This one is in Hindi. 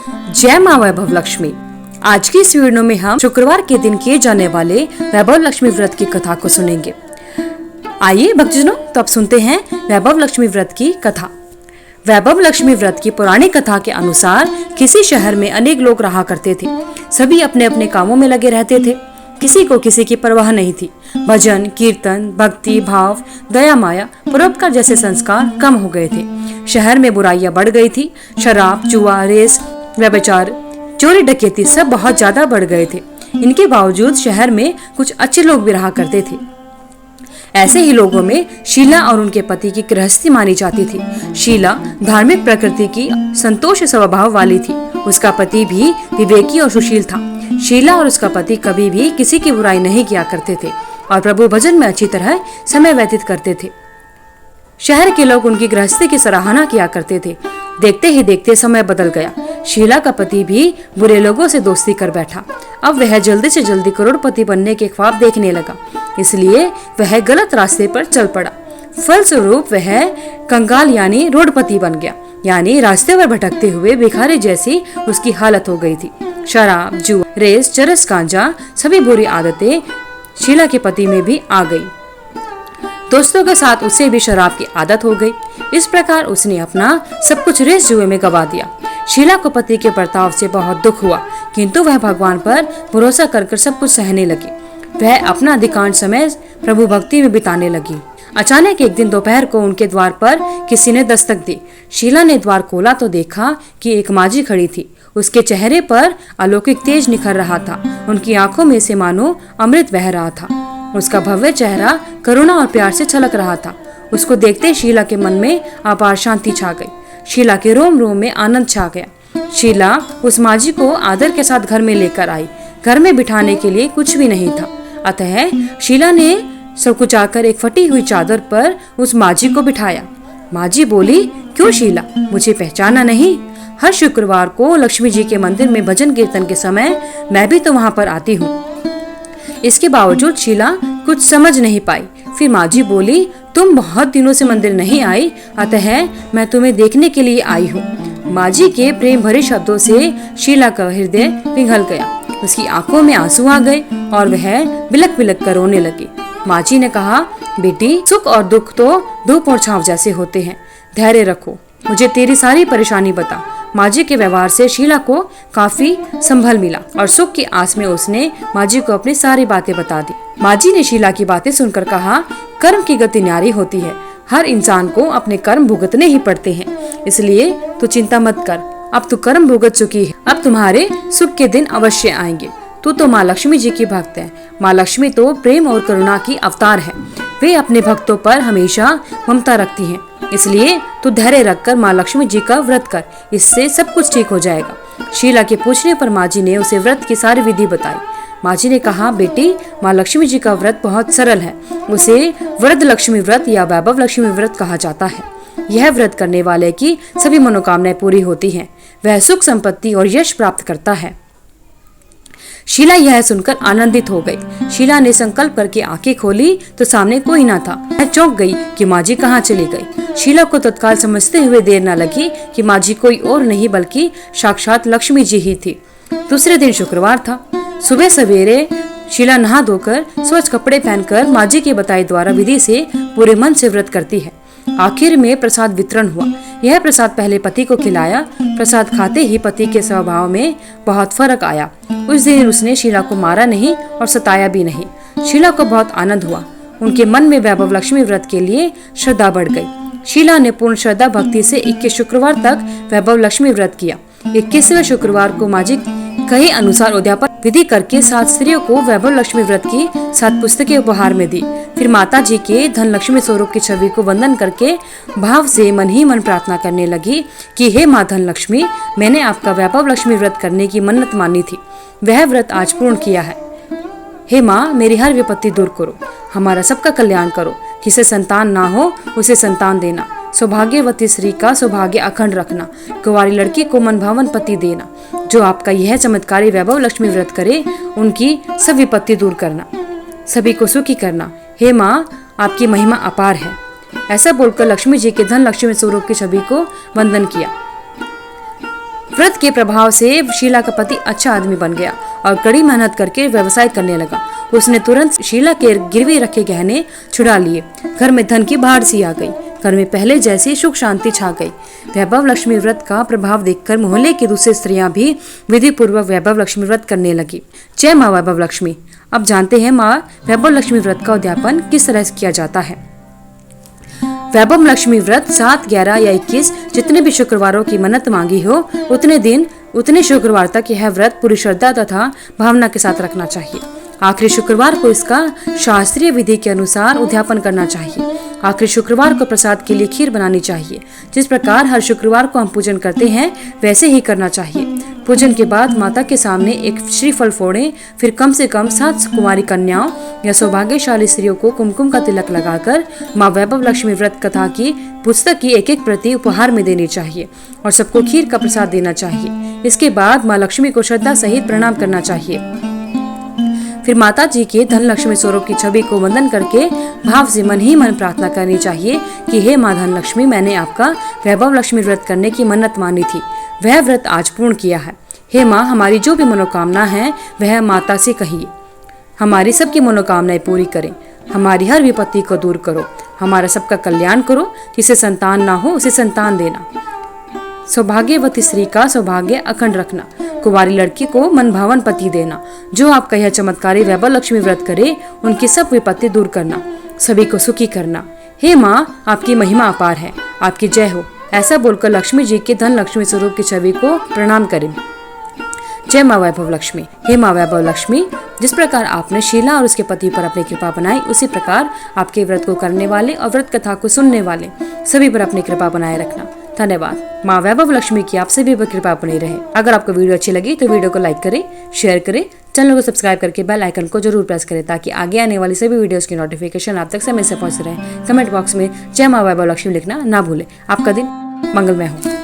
जय माँ वैभव लक्ष्मी। आज की इस वीडियो में हम शुक्रवार के दिन किए जाने वाले वैभव लक्ष्मी व्रत की कथा को सुनेंगे। आइए भक्तजनों, तो अब सुनते हैं वैभव लक्ष्मी व्रत की कथा। वैभव लक्ष्मी व्रत की पुरानी कथा के अनुसार किसी शहर में अनेक लोग रहा करते थे। सभी अपने अपने कामों में लगे रहते थे। किसी को किसी की परवाह नहीं थी। भजन, कीर्तन, भक्ति भाव, दया माया, परोपकार जैसे संस्कार कम हो गए थे। शहर में बुराइयां बढ़ गई थी। शराब, जुआ, रेस, व्यभिचार, चोरी डकैती सब बहुत ज्यादा बढ़ गए थे। इनके बावजूद शहर में कुछ अच्छे लोग भी रहा करते थे। ऐसे ही लोगों में शीला और उनके पति की गृहस्थी मानी जाती थी। शीला धार्मिक प्रकृति की संतोष स्वभाव वाली थी। उसका पति भी विवेकी और सुशील था। शीला और उसका पति कभी भी किसी की बुराई नहीं किया करते थे और प्रभु भजन में अच्छी तरह समय व्यतीत करते थे। शहर के लोग उनकी गृहस्थी की सराहना किया करते थे। देखते ही देखते समय बदल गया। शीला का पति भी बुरे लोगों से दोस्ती कर बैठा। अब वह जल्दी से जल्दी करोड़पति बनने के ख्वाब देखने लगा, इसलिए वह गलत रास्ते पर चल पड़ा। फलस्वरूप वह कंगाल यानी रोडपति बन गया, यानी रास्ते पर भटकते हुए भिखारी जैसी उसकी हालत हो गई थी। शराब, जुआ, रेस, चरस, गांजा सभी बुरी आदतें शीला के पति में भी आ गई। दोस्तों के साथ उसे भी शराब की आदत हो गई। इस प्रकार उसने अपना सब कुछ रेस जुए में गवा दिया। शीला को पति के बर्ताव से बहुत दुख हुआ, किंतु वह भगवान पर भरोसा कर सब कुछ सहने लगी। वह अपना अधिकांश समय प्रभु भक्ति में बिताने लगी। अचानक एक दिन दोपहर को उनके द्वार पर किसी ने दस्तक दी। शीला ने द्वार खोला तो देखा कि एक माजी खड़ी थी। उसके चेहरे पर अलौकिक तेज निखर रहा था। उनकी आंखों में से मानो अमृत बह रहा था। उसका भव्य चेहरा करुणा और प्यार से छलक रहा था। उसको देखते शीला के मन में अपार शांति छा गई। शीला के रोम रोम में आनंद छा गया। शीला उस माजी को आदर के साथ घर में लेकर आई। घर में बिठाने के लिए कुछ भी नहीं था, अतः शीला ने सब कुछ आकर एक फटी हुई चादर पर उस माजी को बिठाया। माजी बोली, क्यों शीला, मुझे पहचाना नहीं? हर शुक्रवार को लक्ष्मी जी के मंदिर में भजन कीर्तन के समय मैं भी तो वहाँ पर आती हूँ। इसके बावजूद शीला कुछ समझ नहीं पाई। फिर माजी बोली, तुम बहुत दिनों से मंदिर नहीं आई, अतः मैं तुम्हें देखने के लिए आई हूँ। माजी के प्रेम भरे शब्दों से शीला का हृदय पिघल गया। उसकी आंखों में आंसू आ गए और वह बिलक बिलक कर रोने लगी। माजी ने कहा, बेटी, सुख और दुख तो धूप और छांव जैसे होते हैं। धैर्य रखो, मुझे तेरी सारी परेशानी बता। माजी के व्यवहार से शीला को काफी संभल मिला और सुख की आस में उसने माजी को अपनी सारी बातें बता दी। माजी ने शीला की बातें सुनकर कहा, कर्म की गति न्यारी होती है। हर इंसान को अपने कर्म भुगतने ही पड़ते हैं, इसलिए तू चिंता मत कर। अब तू कर्म भुगत चुकी है, अब तुम्हारे सुख के दिन अवश्य आएंगे। तू तो माँ लक्ष्मी जी की भक्त है। माँ लक्ष्मी तो प्रेम और करुणा की अवतार है। वे अपने भक्तों पर हमेशा ममता रखती हैं, इसलिए तू धैर्य रखकर माँ लक्ष्मी जी का व्रत कर, इससे सब कुछ ठीक हो जाएगा। शीला के पूछने पर माजी ने उसे व्रत की सारी विधि बताई। माजी ने कहा, बेटी, माँ लक्ष्मी जी का व्रत बहुत सरल है। उसे वरद लक्ष्मी व्रत या वैभव लक्ष्मी व्रत कहा जाता है। यह व्रत करने वाले की सभी मनोकामनाएं पूरी होती हैं। वह सुख, संपत्ति और यश प्राप्त करता है। शीला यह सुनकर आनंदित हो गई। शीला ने संकल्प करके आंखें खोली तो सामने कोई न था। वह चौंक गई कि माजी कहाँ चली गई। शीला को तत्काल समझते हुए देर न लगी कि माजी कोई और नहीं बल्कि साक्षात लक्ष्मी जी ही थी। दूसरे दिन शुक्रवार था। सुबह सवेरे शीला नहा धोकर स्वच्छ कपड़े पहनकर माजी के बताए द्वारा विधि से पूरे मन से व्रत करती है। आखिर में प्रसाद वितरण हुआ। यह प्रसाद पहले पति को खिलाया। प्रसाद खाते ही पति के स्वभाव में बहुत फर्क आया। उस दिन उसने शीला को मारा नहीं और सताया भी नहीं। शीला को बहुत आनंद हुआ। उनके मन में वैभव लक्ष्मी व्रत के लिए श्रद्धा बढ़ गई। शीला ने पूर्ण श्रद्धा भक्ति से 21 शुक्रवार तक वैभव लक्ष्मी व्रत किया। 21वें शुक्रवार को माजी कहे अनुसार उद्यापन विधि करके 7 स्त्रियों को वैभव लक्ष्मी व्रत की 7 पुस्तकें उपहार में दी। फिर माता जी के धन लक्ष्मी स्वरूप की छवि को वंदन करके भाव से मन ही मन प्रार्थना करने लगी कि हे माँ धन लक्ष्मी, मैंने आपका वैभव लक्ष्मी व्रत करने की मन्नत मानी थी, वह व्रत आज पूर्ण किया है। हे माँ, मेरी हर विपत्ति दूर करो, हमारा सबका कल्याण करो। किसे संतान ना हो उसे संतान देना, सौभाग्यवती स्त्री का सौभाग्य अखंड रखना, कुंवारी लड़की को मनभावन पति देना। जो आपका यह चमत्कारी वैभव लक्ष्मी व्रत करे उनकी सब विपत्ति दूर करना, सभी को सुखी करना। हे माँ, आपकी महिमा अपार है। ऐसा बोलकर लक्ष्मी जी के धन लक्ष्मी स्वरूप की छवि को वंदन किया। व्रत के प्रभाव से शीला का पति अच्छा आदमी बन गया और कड़ी मेहनत करके व्यवसाय करने लगा। उसने तुरंत शीला के गिरवी रखे गहने छुड़ा लिए। घर में धन की बाढ़ सी आ गई। घर में पहले जैसी सुख शांति छा गई। वैभव लक्ष्मी व्रत का प्रभाव देखकर मोहल्ले की दूसरी स्त्रियां भी विधि पूर्वक वैभव लक्ष्मी व्रत करने लगी। जय माँ वैभव लक्ष्मी। अब जानते हैं माँ वैभव लक्ष्मी व्रत का उद्यापन किस तरह किया जाता है। वैभव लक्ष्मी व्रत 7, 11 या 21 जितने भी शुक्रवारों की मन्नत मांगी हो उतने शुक्रवार तक यह व्रत पूरी श्रद्धा तथा भावना के साथ रखना चाहिए। आखिरी शुक्रवार को इसका शास्त्रीय विधि के अनुसार उद्यापन करना चाहिए। आखिरी शुक्रवार को प्रसाद के लिए खीर बनानी चाहिए। जिस प्रकार हर शुक्रवार को हम पूजन करते हैं वैसे ही करना चाहिए। पूजन के बाद माता के सामने एक श्रीफल फोड़ें, फिर कम से कम 7 कुमारी कन्याओं या सौभाग्यशाली स्त्रियों को कुमकुम का तिलक लगाकर माँ वैभव लक्ष्मी व्रत कथा की पुस्तक की एक प्रति उपहार में देनी चाहिए और सबको खीर का प्रसाद देना चाहिए। इसके बाद माँ लक्ष्मी को श्रद्धा सहित प्रणाम करना चाहिए। फिर माता जी के धन लक्ष्मी स्वरूप की छवि को वंदन करके भाव से मन ही मन प्रार्थना करनी चाहिए कि हे माँ धन लक्ष्मी, मैंने आपका वैभव लक्ष्मी व्रत करने की मन्नत मानी थी, वह व्रत आज पूर्ण किया है। हे माँ, हमारी जो भी मनोकामना है वह माता से कहिए। हमारी सबकी मनोकामनाएं पूरी करें। हमारी हर विपत्ति को दूर करो। हमारा सबका कल्याण करो। जिसे संतान ना हो उसे संतान देना। सौभाग्यवती स्त्री का सौभाग्य अखंड रखना। कुंवारी लड़की को मनभावन पति देना। जो आपका यह चमत्कारी वैभव लक्ष्मी व्रत करे उनकी सब विपत्ति दूर करना, सभी को सुखी करना। हे माँ, आपकी महिमा अपार है, आपकी जय हो। ऐसा बोलकर लक्ष्मी जी के धन लक्ष्मी स्वरूप की छवि को प्रणाम करें। जय माँ वैभव लक्ष्मी। हे माँ वैभव लक्ष्मी, जिस प्रकार आपने शीला और उसके पति पर अपनी कृपा बनाई उसी प्रकार आपके व्रत को करने वाले और व्रत कथा को सुनने वाले सभी पर अपनी कृपा बनाए रखना। धन्यवाद। माँ वैभव लक्ष्मी की आप सभी पर कृपा बनी रहे। अगर आपको वीडियो अच्छी लगी तो वीडियो को लाइक करें, शेयर करें, चैनल को सब्सक्राइब करके बेल आइकन को जरूर प्रेस करें ताकि आगे आने वाली सभी वीडियोस की नोटिफिकेशन आप तक समय से पहुंच रहे। कमेंट बॉक्स में जय माँ वैभव लक्ष्मी लिखना ना भूलें। आपका दिन मंगलमय हो।